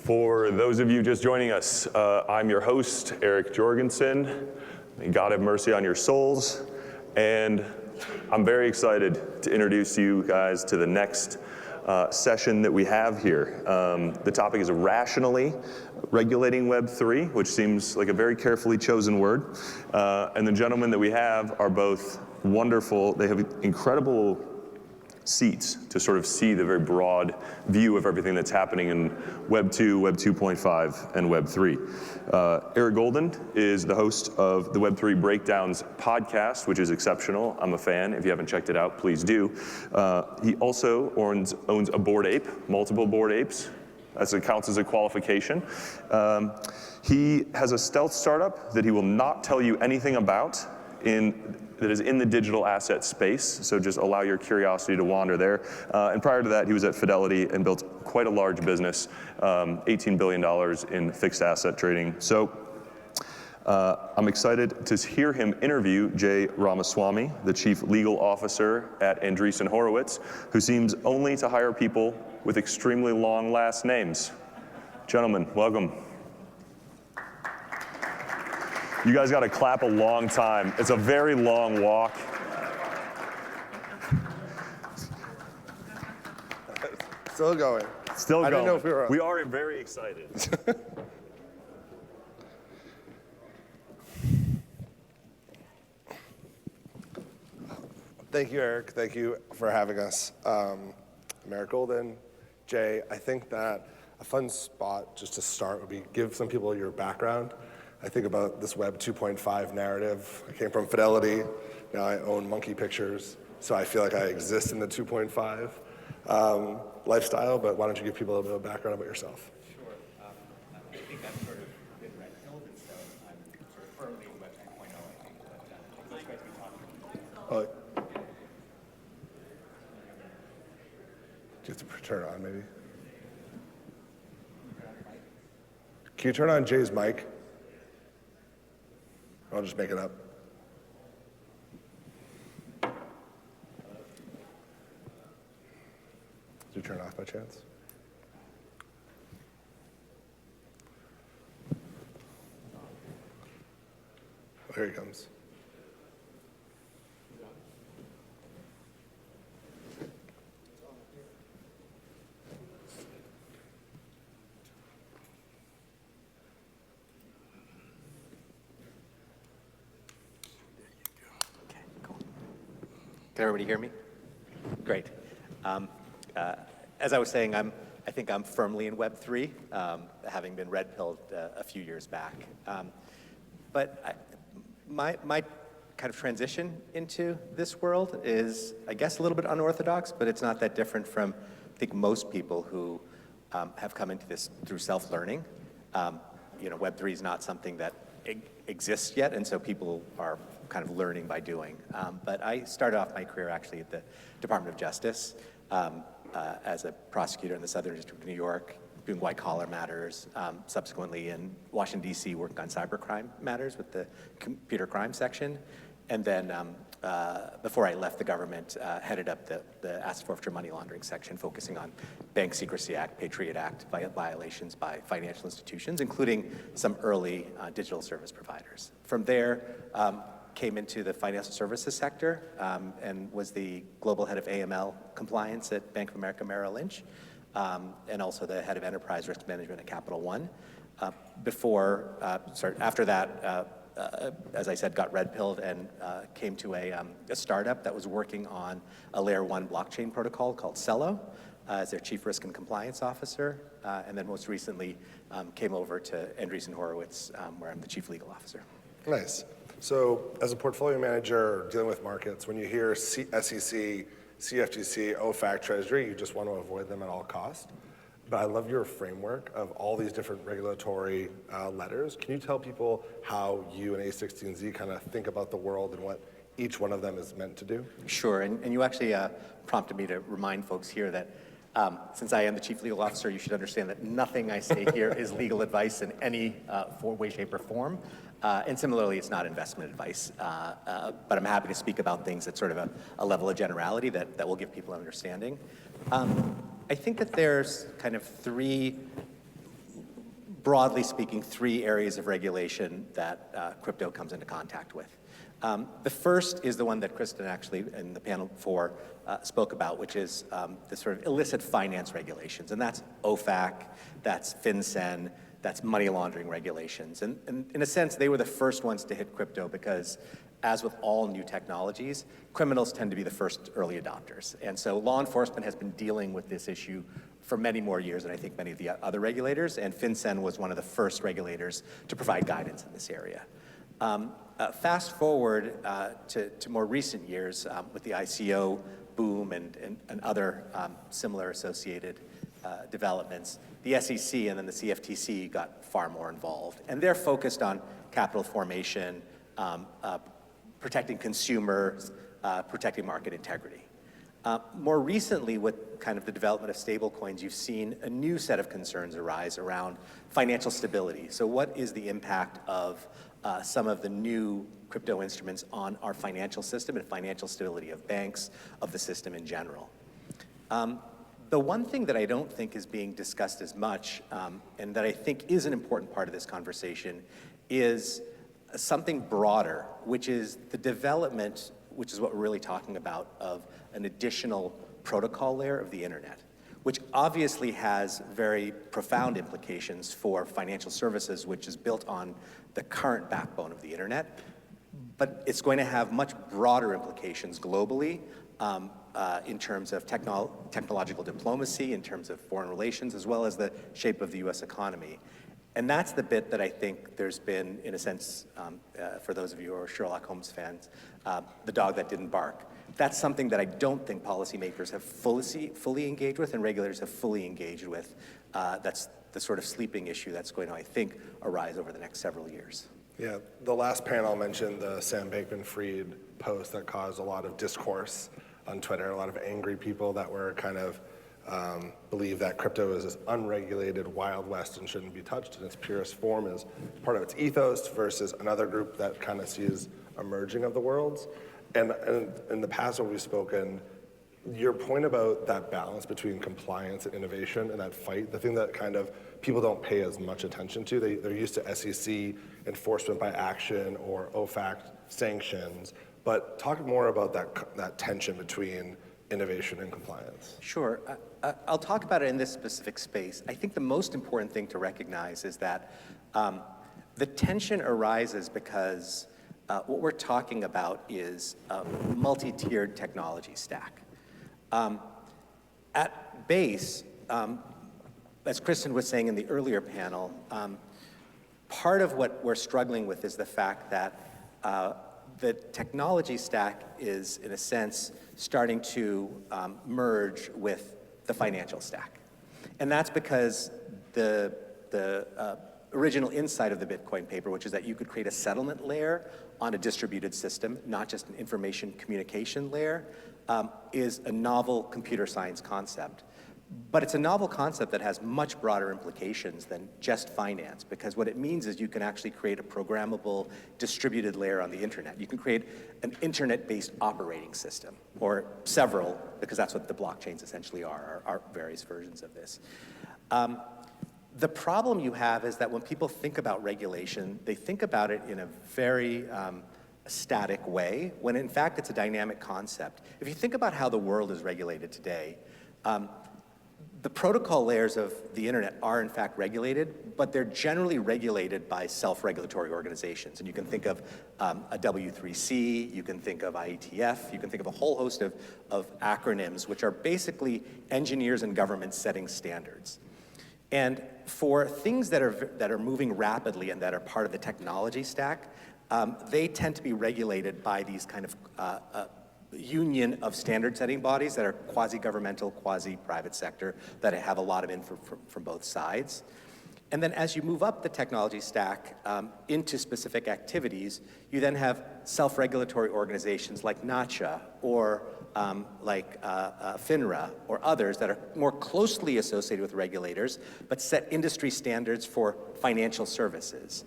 For those of you just joining us, I'm your host, Eric Jorgensen. May God have mercy on your souls. And I'm very excited to introduce you guys to the next session that we have here. The topic is rationally regulating Web3, which seems like a very carefully chosen word. And the gentlemen that we have are both wonderful. They have incredible seats to sort of see the very broad view of everything that's happening in Web 2, Web 2.5, and Web 3. Eric Golden is the host of the Web 3 Breakdowns podcast, which is exceptional. I'm a fan. If you haven't checked it out, please do. He also owns a Bored Ape, multiple Bored Apes. That counts as a qualification. He has a stealth startup that he will not tell you anything about that is in the digital asset space, so just allow your curiosity to wander there. And prior to that, he was at Fidelity and built quite a large business, $18 billion in fixed asset trading. So I'm excited to hear him interview Jai Ramaswamy, the Chief Legal Officer at Andreessen Horowitz, who seems only to hire people with extremely long last names. Gentlemen, welcome. You guys got to clap a long time. It's a very long walk. Still going. Still going. I didn't know if we were. We are very excited. Thank you, Eric. Thank you for having us. I'm Eric Golden. Jay, I think that a fun spot just to start would be give some people your background. I think about this Web 2.5 narrative. I came from Fidelity. Now I own Monkey Pictures. So I feel like I exist in the 2.5 lifestyle, but why don't you give people a little bit of background about yourself? Sure. I think I've sort of been red-pilled, and so I'm sort of firmly in Web 2.0, I think, but it's great to be talking. Oh. Do you have to turn it on, maybe? Can you turn on Jay's mic? I'll just make it up. Did you turn it off by chance? Oh, here he comes. Can everybody hear me? Great. As I was saying, I think I'm firmly in Web 3, having been red-pilled a few years back. But my kind of transition into this world is, I guess, a little bit unorthodox, but it's not that different from, I think, most people who have come into this through self-learning. Web 3 is not something that exists yet, and so people are kind of learning by doing. But I started off my career actually at the Department of Justice as a prosecutor in the Southern District of New York, doing white-collar matters, subsequently in Washington, D.C., working on cybercrime matters with the computer crime section. And then before I left the government, headed up the asset forfeiture money laundering section, focusing on Bank Secrecy Act, Patriot Act violations by financial institutions, including some early digital service providers. From there, came into the financial services sector and was the global head of AML compliance at Bank of America Merrill Lynch, and also the head of enterprise risk management at Capital One. After that, as I said, got red-pilled and came to a startup that was working on a layer 1 blockchain protocol called Cello as their chief risk and compliance officer, and then most recently came over to Andreessen Horowitz, where I'm the chief legal officer. Nice. So as a portfolio manager dealing with markets, when you hear SEC, CFTC, OFAC, Treasury, you just want to avoid them at all costs. But I love your framework of all these different regulatory letters. Can you tell people how you and A16Z kind of think about the world and what each one of them is meant to do? Sure, and you actually prompted me to remind folks here that since I am the chief legal officer, you should understand that nothing I say here is legal advice in any way, shape, or form. And similarly, it's not investment advice. But I'm happy to speak about things at sort of a level of generality that will give people an understanding. I think that there's kind of three broadly speaking, three areas of regulation that crypto comes into contact with. The first is the one that Kristen actually in the panel before spoke about, which is the sort of illicit finance regulations. And that's OFAC, that's FinCEN, that's money laundering regulations. And in a sense, they were the first ones to hit crypto because, as with all new technologies, criminals tend to be the first early adopters. And so law enforcement has been dealing with this issue for many more years than I think many of the other regulators, and FinCEN was one of the first regulators to provide guidance in this area. Fast forward to more recent years with the ICO boom and other similar associated developments, the SEC and then the CFTC got far more involved. And they're focused on capital formation, protecting consumers, protecting market integrity. More recently, with kind of the development of stablecoins, you've seen a new set of concerns arise around financial stability. So what is the impact of some of the new crypto instruments on our financial system and financial stability of banks, of the system in general? The one thing that I don't think is being discussed as much, and that I think is an important part of this conversation, is something broader, which is the development, which is what we're really talking about, of an additional protocol layer of the internet, which obviously has very profound implications for financial services, which is built on the current backbone of the internet. But it's going to have much broader implications globally in terms of technological diplomacy, in terms of foreign relations, as well as the shape of the US economy. And that's the bit that I think there's been, in a sense, for those of you who are Sherlock Holmes fans, the dog that didn't bark. That's something that I don't think policymakers have fully engaged with and regulators have fully engaged with. That's the sort of sleeping issue that's going to, I think, arise over the next several years. Yeah, the last panel mentioned the Sam Bankman-Fried post that caused a lot of discourse on Twitter, a lot of angry people that were kind of believe that crypto is this unregulated Wild West and shouldn't be touched in its purest form as part of its ethos versus another group that kind of sees a merging of the worlds. And in the past when we've spoken, your point about that balance between compliance and innovation and that fight, the thing that kind of people don't pay as much attention to, they're used to SEC enforcement by action or OFAC sanctions, but talk more about that tension between innovation and compliance. Sure. I'll talk about it in this specific space. I think the most important thing to recognize is that the tension arises because what we're talking about is a multi-tiered technology stack. At base, as Kristen was saying in the earlier panel, part of what we're struggling with is the fact that the technology stack is, in a sense, starting to merge with the financial stack. And that's because the original insight of the Bitcoin paper, which is that you could create a settlement layer on a distributed system, not just an information communication layer, is a novel computer science concept. But it's a novel concept that has much broader implications than just finance, because what it means is you can actually create a programmable distributed layer on the internet. You can create an internet-based operating system, or several, because that's what the blockchains essentially are various versions of this. The problem you have is that when people think about regulation, they think about it in a very static way, when in fact it's a dynamic concept. If you think about how the world is regulated today, the protocol layers of the internet are in fact regulated, but they're generally regulated by self-regulatory organizations. And you can think of a W3C, you can think of IETF, you can think of a whole host of acronyms, which are basically engineers and governments setting standards. And for things that are moving rapidly and that are part of the technology stack, they tend to be regulated by these kind of union of standard-setting bodies that are quasi-governmental, quasi-private sector, that have a lot of input from both sides. And then as you move up the technology stack into specific activities, you then have self-regulatory organizations like NACHA or like FINRA or others that are more closely associated with regulators, but set industry standards for financial services.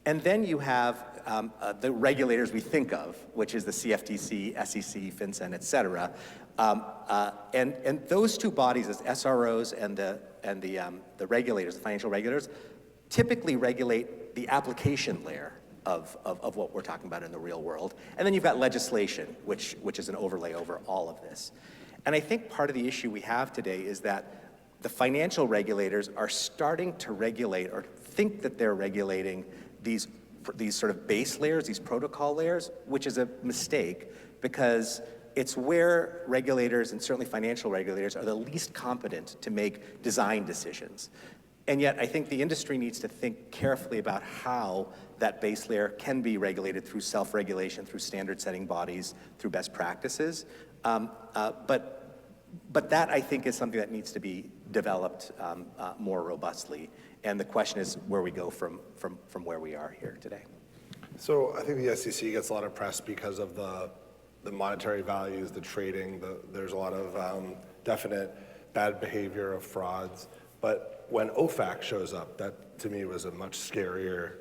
And then you have the regulators we think of, which is the CFTC, SEC, FinCEN, et cetera. And those two bodies, as SROs and the regulators, the financial regulators, typically regulate the application layer of what we're talking about in the real world. And then you've got legislation, which is an overlay over all of this. And I think part of the issue we have today is that the financial regulators are starting to regulate or think that they're regulating these sort of base layers, these protocol layers, which is a mistake because it's where regulators, and certainly financial regulators, are the least competent to make design decisions. And yet, I think the industry needs to think carefully about how that base layer can be regulated through self-regulation, through standard-setting bodies, through best practices. But that, I think, is something that needs to be developed more robustly. And the question is where we go from where we are here today. So I think the SEC gets a lot of press because of the monetary values, the trading, there's a lot of definite bad behavior of frauds. But when OFAC shows up, that to me was a much scarier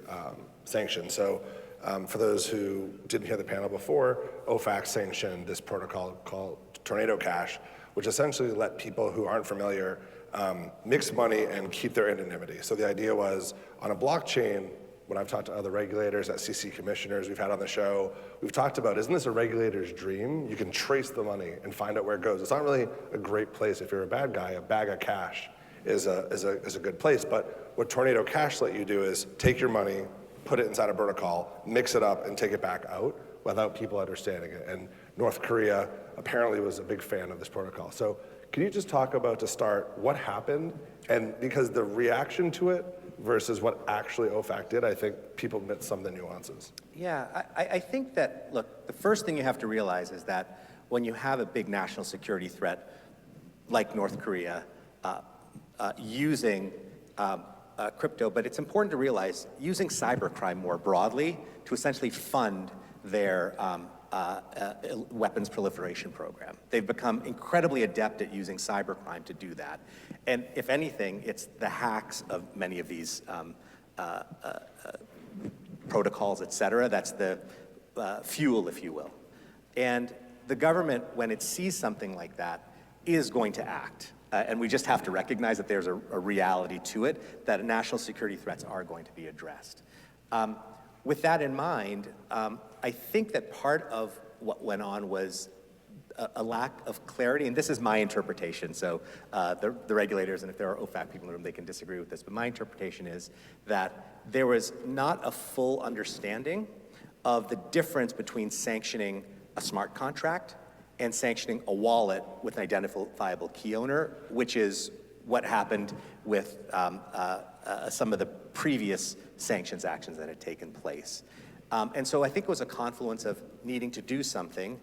sanction. So for those who didn't hear the panel before, OFAC sanctioned this protocol called Tornado Cash, which essentially let people who aren't familiar mix money and keep their anonymity. So the idea was on a blockchain, when I've talked to other regulators, SEC commissioners we've had on the show, we've talked about, isn't this a regulator's dream? You can trace the money and find out where it goes. It's not really a great place if you're a bad guy. A bag of cash is a good place. But what Tornado Cash let you do is take your money, put it inside a protocol, mix it up, and take it back out without people understanding it. And North Korea apparently was a big fan of this protocol. So can you just talk about, to start, what happened? And because the reaction to it versus what actually OFAC did, I think people missed some of the nuances. Yeah, I think that, look, the first thing you have to realize is that when you have a big national security threat like North Korea using crypto, but it's important to realize using cybercrime more broadly to essentially fund their weapons proliferation program. They've become incredibly adept at using cybercrime to do that. And if anything, it's the hacks of many of these protocols, et cetera, that's the fuel, if you will. And the government, when it sees something like that, is going to act. And we just have to recognize that there's a reality to it, that national security threats are going to be addressed. With that in mind, I think that part of what went on was a lack of clarity, and this is my interpretation, so the regulators, and if there are OFAC people in the room, they can disagree with this, but my interpretation is that there was not a full understanding of the difference between sanctioning a smart contract and sanctioning a wallet with an identifiable key owner, which is what happened with some of the previous sanctions actions that had taken place. And so I think it was a confluence of needing to do something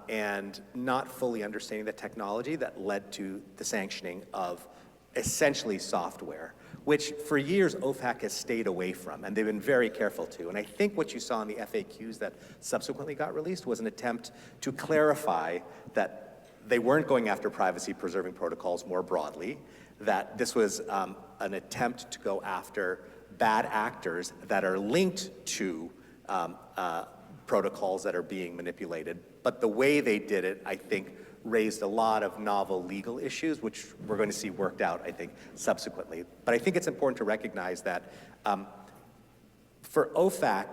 and not fully understanding the technology that led to the sanctioning of essentially software, which for years OFAC has stayed away from, and they've been very careful to. And I think what you saw in the FAQs that subsequently got released was an attempt to clarify that they weren't going after privacy-preserving protocols more broadly, that this was an attempt to go after bad actors that are linked to protocols that are being manipulated. But the way they did it, I think, raised a lot of novel legal issues, which we're going to see worked out, I think, subsequently. But I think it's important to recognize that for OFAC,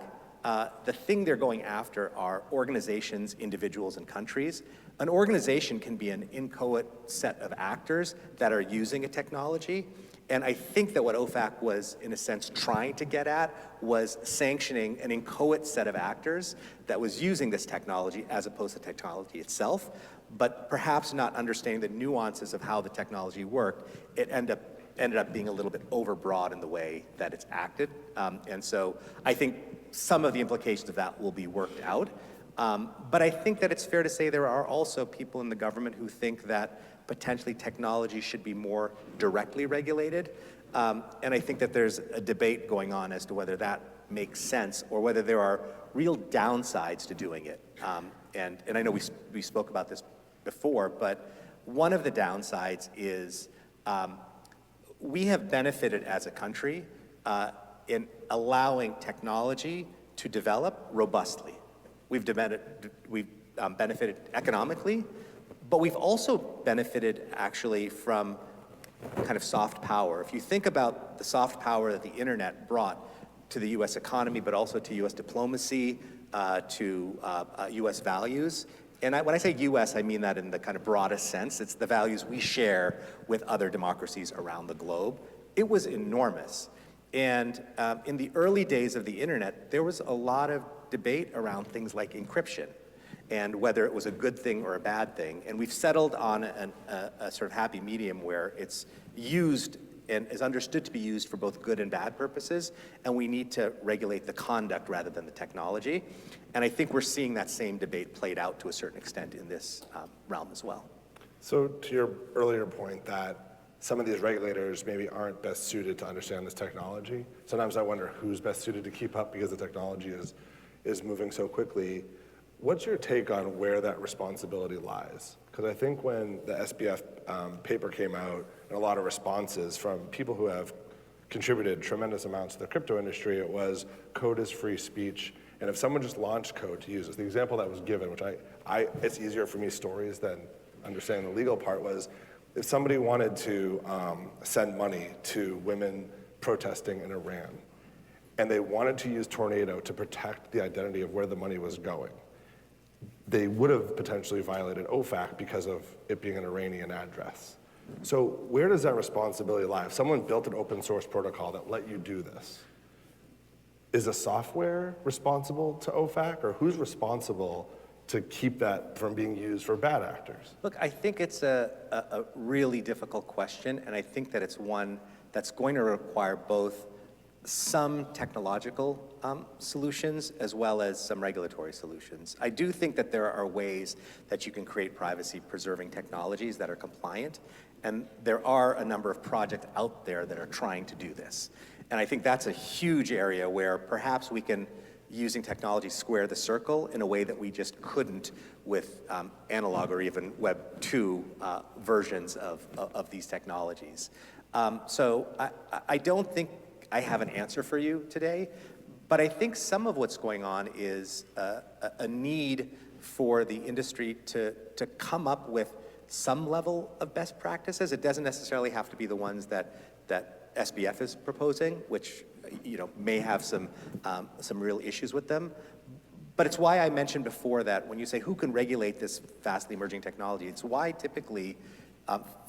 the thing they're going after are organizations, individuals, and countries. An organization can be an inchoate set of actors that are using a technology. And I think that what OFAC was, in a sense, trying to get at was sanctioning an inchoate set of actors that was using this technology as opposed to technology itself, but perhaps not understanding the nuances of how the technology worked. It ended up being a little bit overbroad in the way that it's acted. And so I think some of the implications of that will be worked out. But I think that it's fair to say there are also people in the government who think that potentially technology should be more directly regulated. And I think that there's a debate going on as to whether that makes sense or whether there are real downsides to doing it. And I know we spoke about this before, but one of the downsides is we have benefited as a country in allowing technology to develop robustly. We've benefited economically, but we've also benefited actually from kind of soft power. If you think about the soft power that the internet brought to the US economy, but also to US diplomacy, to US values, and when I say US, I mean that in the kind of broadest sense. It's the values we share with other democracies around the globe. It was enormous. And in the early days of the internet, there was a lot of debate around things like encryption and whether it was a good thing or a bad thing. And we've settled on a sort of happy medium where it's used and is understood to be used for both good and bad purposes, and we need to regulate the conduct rather than the technology. And I think we're seeing that same debate played out to a certain extent in this realm as well. So to your earlier point that some of these regulators maybe aren't best suited to understand this technology, sometimes I wonder who's best suited to keep up because the technology is moving so quickly. What's your take on where that responsibility lies? Because I think when the SBF paper came out and a lot of responses from people who have contributed tremendous amounts to the crypto industry, it was code is free speech. And if someone just launched code to use it, the example that was given, which it's easier for me stories than understanding the legal part, was if somebody wanted to send money to women protesting in Iran, and they wanted to use Tornado to protect the identity of where the money was going, they would have potentially violated OFAC because of it being an Iranian address. So where does that responsibility lie? If someone built an open source protocol that let you do this, is the software responsible to OFAC, or who's responsible to keep that from being used for bad actors? Look, I think it's a really difficult question, and I think that it's one that's going to require both some technological solutions as well as some regulatory solutions. I do think that there are ways that you can create privacy-preserving technologies that are compliant, and there are a number of projects out there that are trying to do this. And I think that's a huge area where perhaps we can, using technology, square the circle in a way that we just couldn't with analog or even Web 2 versions of these technologies. So I don't think I have an answer for you today, but I think some of what's going on is a need for the industry to come up with some level of best practices. It doesn't necessarily have to be the ones that SBF is proposing, which may have some real issues with them. But it's why I mentioned before that when you say who can regulate this fastly emerging technology, it's why typically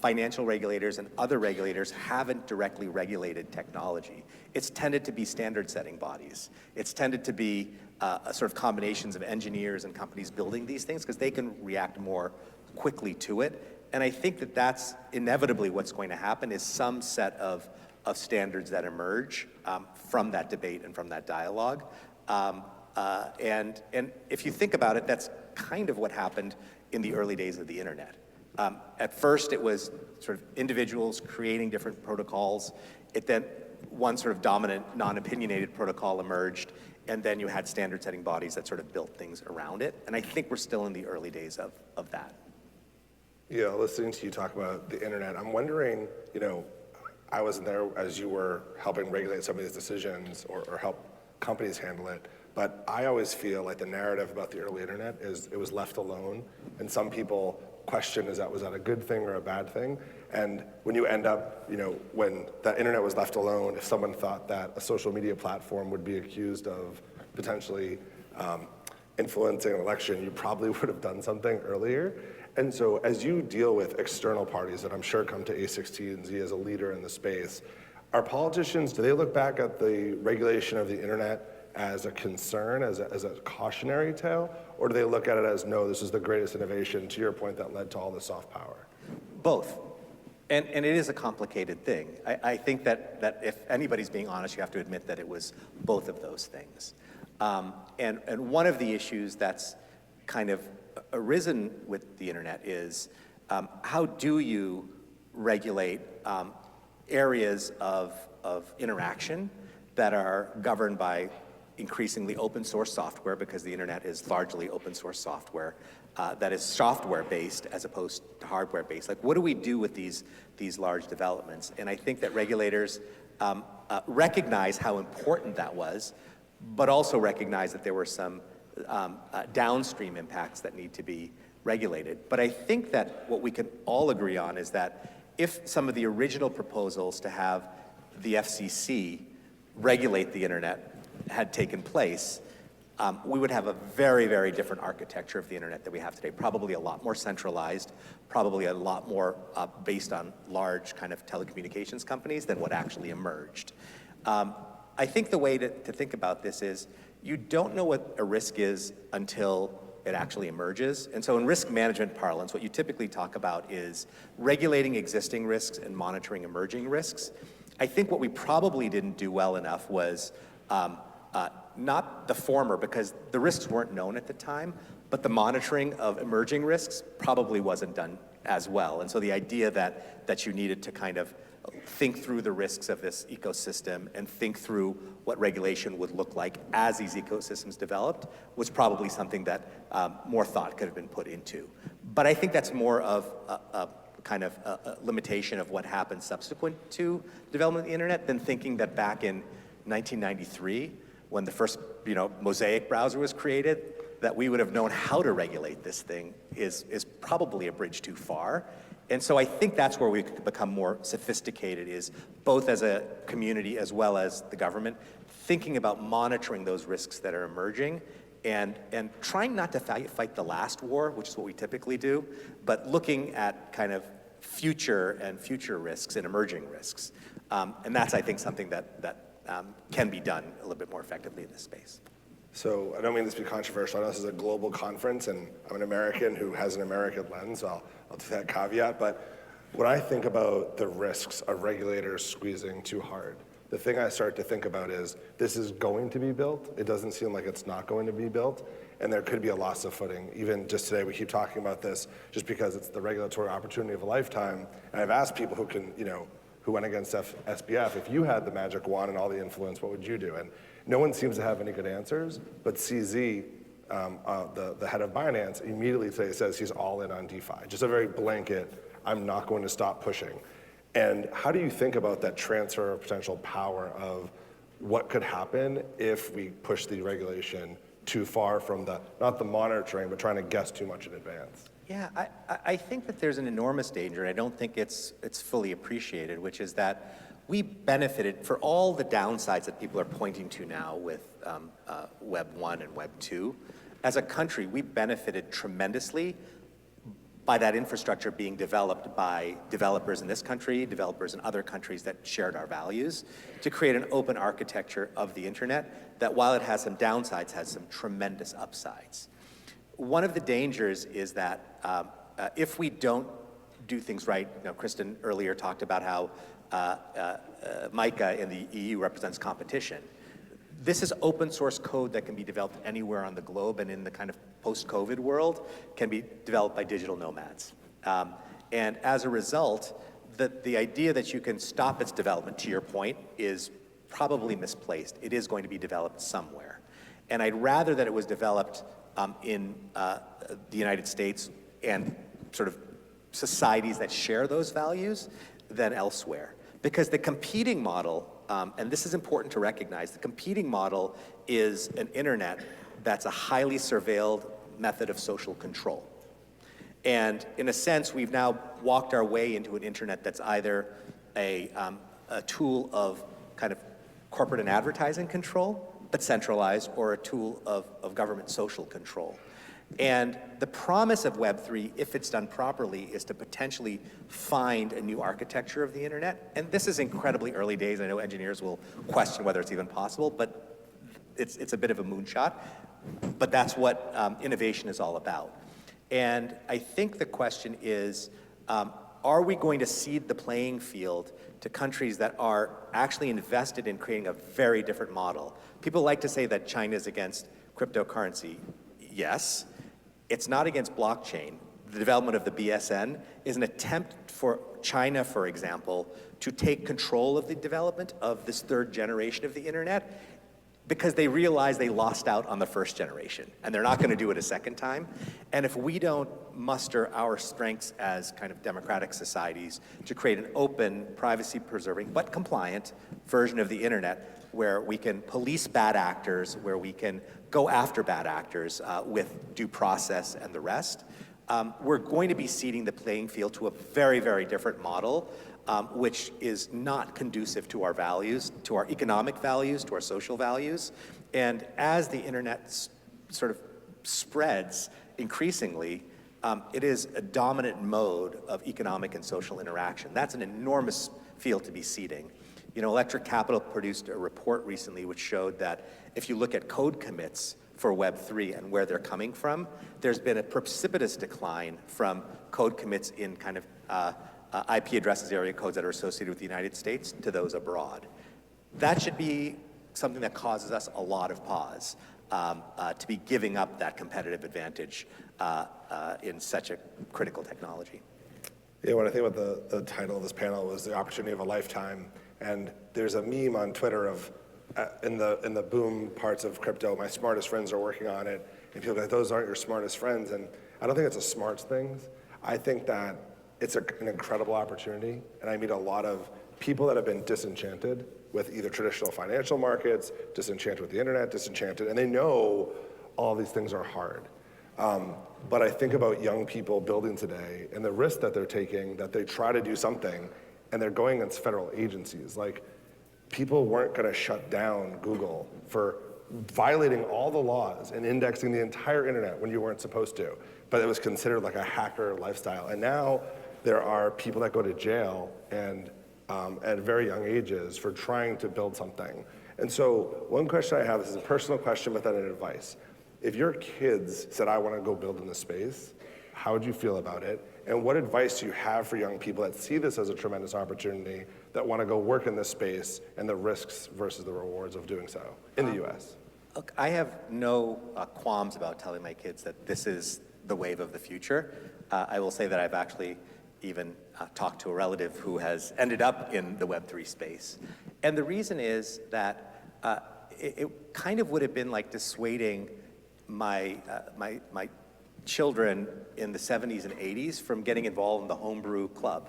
financial regulators and other regulators haven't directly regulated technology. It's tended to be standard-setting bodies. It's tended to be a sort of combinations of engineers and companies building these things because they can react more quickly to it. And I think that that's inevitably what's going to happen is some set of standards that emerge from that debate and from that dialogue. And if you think about it, that's kind of what happened in the early days of the internet. At first, it was sort of individuals creating different protocols. Then one sort of dominant, non-opinionated protocol emerged, and then you had standard-setting bodies that sort of built things around it. And I think we're still in the early days of that. Yeah, listening to you talk about the internet, I'm wondering, I wasn't there as you were helping regulate some of these decisions or help companies handle it, but I always feel like the narrative about the early internet is it was left alone, and some people question was that a good thing or a bad thing? And when you end up, when that internet was left alone, if someone thought that a social media platform would be accused of potentially influencing an election, you probably would have done something earlier. And so as you deal with external parties that I'm sure come to A16Z as a leader in the space, are politicians, do they look back at the regulation of the internet as a concern, as a cautionary tale, or do they look at it as, no, this is the greatest innovation, to your point, that led to all the soft power? Both. And it is a complicated thing. I think that if anybody's being honest, you have to admit that it was both of those things. And one of the issues that's kind of arisen with the internet is how do you regulate areas of interaction that are governed by increasingly open source software, because the internet is largely open source software that is software based as opposed to hardware based. Like, what do we do with these large developments? And I think that regulators recognize how important that was, but also recognize that there were some downstream impacts that need to be regulated. But I think that what we can all agree on is that if some of the original proposals to have the FCC regulate the internet had taken place, we would have a very, very different architecture of the internet that we have today. Probably a lot more centralized, probably a lot more based on large kind of telecommunications companies than what actually emerged. I think the way to think about this is you don't know what a risk is until it actually emerges. And so in risk management parlance, what you typically talk about is regulating existing risks and monitoring emerging risks. I think what we probably didn't do well enough was not the former, because the risks weren't known at the time, but the monitoring of emerging risks probably wasn't done as well. And so the idea that you needed to kind of think through the risks of this ecosystem and think through what regulation would look like as these ecosystems developed was probably something that more thought could have been put into. But I think that's more of a kind of a limitation of what happened subsequent to development of the internet than thinking that back in 1993, when the first Mosaic browser was created, that we would have known how to regulate this thing is probably a bridge too far. And so I think that's where we could become more sophisticated, is both as a community as well as the government, thinking about monitoring those risks that are emerging and trying not to fight the last war, which is what we typically do, but looking at kind of future risks and emerging risks. And that's, I think, something that can be done a little bit more effectively in this space. So I don't mean this to be controversial. I know this is a global conference, and I'm an American who has an American lens. So I'll do that caveat. But when I think about the risks of regulators squeezing too hard, the thing I start to think about is this is going to be built. It doesn't seem like it's not going to be built, and there could be a loss of footing. Even just today, we keep talking about this just because it's the regulatory opportunity of a lifetime. And I've asked people who went against SBF, if you had the magic wand and all the influence, what would you do? And no one seems to have any good answers, but CZ, the head of Binance, immediately today says he's all in on DeFi. Just a very blanket, I'm not going to stop pushing. And how do you think about that transfer of potential power of what could happen if we push the regulation too far from not the monitoring, but trying to guess too much in advance? Yeah, I think that there's an enormous danger, and I don't think it's fully appreciated, which is that we benefited for all the downsides that people are pointing to now with Web 1 and Web 2. As a country, we benefited tremendously by that infrastructure being developed by developers in this country, developers in other countries that shared our values, to create an open architecture of the internet that, while it has some downsides, has some tremendous upsides. One of the dangers is that if we don't do things right, Kristen earlier talked about how MICA in the EU represents competition. This is open source code that can be developed anywhere on the globe, and in the kind of post-COVID world can be developed by digital nomads. And as a result, the idea that you can stop its development, to your point, is probably misplaced. It is going to be developed somewhere. And I'd rather that it was developed in the United States and sort of societies that share those values than elsewhere. Because the competing model, and this is important to recognize, the competing model is an internet that's a highly surveilled method of social control. And in a sense, we've now walked our way into an internet that's either a tool of kind of corporate and advertising control, but centralized, or a tool of government social control. And the promise of Web3, if it's done properly, is to potentially find a new architecture of the internet. And this is incredibly early days. I know engineers will question whether it's even possible, but it's a bit of a moonshot. But that's what innovation is all about. And I think the question is, are we going to cede the playing field to countries that are actually invested in creating a very different model? People like to say that China is against cryptocurrency. Yes. It's not against blockchain. The development of the BSN is an attempt for China, for example, to take control of the development of this third generation of the internet, because they realize they lost out on the first generation, and they're not going to do it a second time. And if we don't muster our strengths as kind of democratic societies to create an open, privacy-preserving, but compliant version of the internet where we can police bad actors, where we can go after bad actors with due process and the rest, we're going to be ceding the playing field to a very, very different model, which is not conducive to our values, to our economic values, to our social values. And as the internet sort of spreads increasingly, it is a dominant mode of economic and social interaction. That's an enormous field to be ceding. You know, Electric Capital produced a report recently which showed that if you look at code commits for Web3 and where they're coming from, there's been a precipitous decline from code commits in kind of IP addresses, area codes that are associated with the United States to those abroad. That should be something that causes us a lot of pause, to be giving up that competitive advantage in such a critical technology. Yeah, when I think about the title of this panel was the opportunity of a lifetime, and there's a meme on Twitter of in the boom parts of crypto, my smartest friends are working on it, and people are like, those aren't your smartest friends, and I don't think it's a smarts thing. I think that it's an incredible opportunity, and I meet a lot of people that have been disenchanted with either traditional financial markets, disenchanted with the internet, disenchanted, and they know all these things are hard. But I think about young people building today and the risk that they're taking, that they try to do something, and they're going against federal agencies. Like, people weren't gonna shut down Google for violating all the laws and indexing the entire internet when you weren't supposed to, but it was considered like a hacker lifestyle. And now there are people that go to jail and at very young ages for trying to build something. And so one question I have, this is a personal question but then an advice. If your kids said, I want to go build in this space, how would you feel about it? And what advice do you have for young people that see this as a tremendous opportunity, that want to go work in this space, and the risks versus the rewards of doing so in the US? Look, I have no qualms about telling my kids that this is the wave of the future. I will say that I've actually even talked to a relative who has ended up in the Web3 space. And the reason is that it kind of would have been like dissuading my children in the 70s and 80s from getting involved in the homebrew club.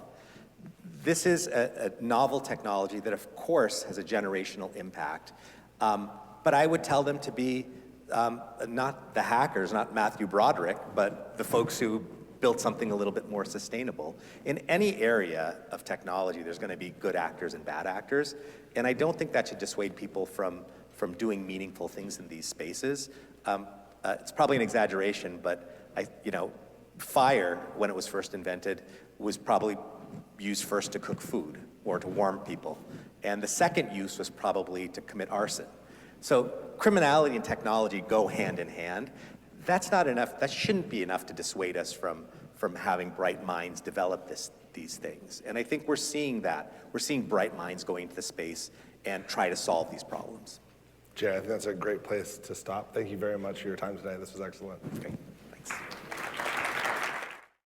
This is a novel technology that, of course, has a generational impact. But I would tell them to be not the hackers, not Matthew Broderick, but the folks who built something a little bit more sustainable. In any area of technology, there's going to be good actors and bad actors. And I don't think that should dissuade people from doing meaningful things in these spaces. It's probably an exaggeration, but fire, when it was first invented, was probably used first to cook food or to warm people. And the second use was probably to commit arson. So criminality and technology go hand in hand. That's not enough, that shouldn't be enough to dissuade us from having bright minds develop these things. And I think we're seeing that. We're seeing bright minds go into the space and try to solve these problems. Jay, I think that's a great place to stop. Thank you very much for your time today. This was excellent. Okay, thanks.